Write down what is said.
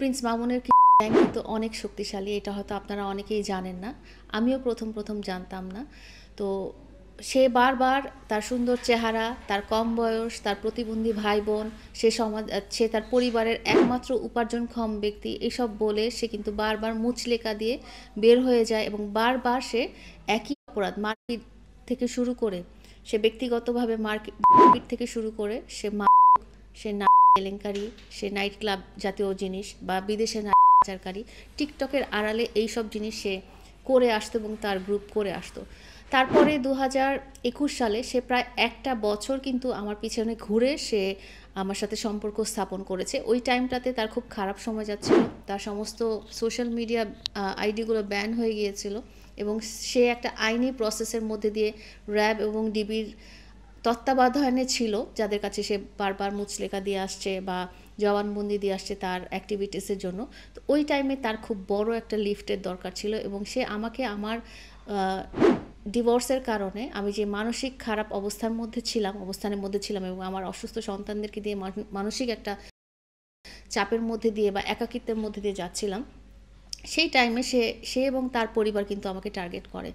Prince মামুনের gang কিন্তু অনেক শক্তিশালী, এটা হয়তো আপনারা অনেকেই জানেন না। আমিও প্রথম জানতাম না। তো সে বারবার তার সুন্দর চেহারা, তার কম বয়স, তার প্রতিবন্ধী ভাই বোন, সে তার পরিবারের একমাত্র উপার্জনক্ষম ব্যক্তি, এসব বলে সে কিন্তু বারবার মুচলেকা দিয়ে বের হয়ে যায় এবং বারবার সে একই অপরাধ, মারপিট থেকে শুরু করে, সে ব্যক্তিগতভাবে মারপিট থেকে শুরু করে সে কেলেঙ্কারি, সে নাইট ক্লাব জাতীয় জিনিস বা বিদেশে পাচারকারী, টিকটকের আড়ালে এইসব জিনিস সে করে আসতো এবং তার গ্রুপ করে আসতো। তারপরে 2021 সালে সে প্রায় একটা বছর কিন্তু আমার পিছনে ঘুরে সে আমার সাথে সম্পর্ক স্থাপন করেছে। ওই টাইমটাতে তার খুব খারাপ সময় যাচ্ছিল, তার সমস্ত সোশ্যাল মিডিয়া আইডিগুলো ব্যান হয়ে গিয়েছিল এবং সে একটা আইনি প্রসেসের মধ্যে দিয়ে র্যাব এবং ডিবির তত্ত্বাবধানে ছিল, যাদের কাছে সে বারবার মুচলেকা দিয়ে আসছে বা জবানবন্দি দিয়ে আসছে তার অ্যাক্টিভিটিসের জন্য। তো ওই টাইমে তার খুব বড় একটা লিফটের দরকার ছিল এবং সে আমাকে আমার ডিভোর্সের কারণে আমি যে মানসিক খারাপ অবস্থানের মধ্যে ছিলাম এবং আমার অসুস্থ সন্তানদেরকে দিয়ে মানসিক একটা চাপের মধ্যে দিয়ে বা একাকিত্বের মধ্যে দিয়ে যাচ্ছিলাম, সেই টাইমে সে এবং তার পরিবার কিন্তু আমাকে টার্গেট করে।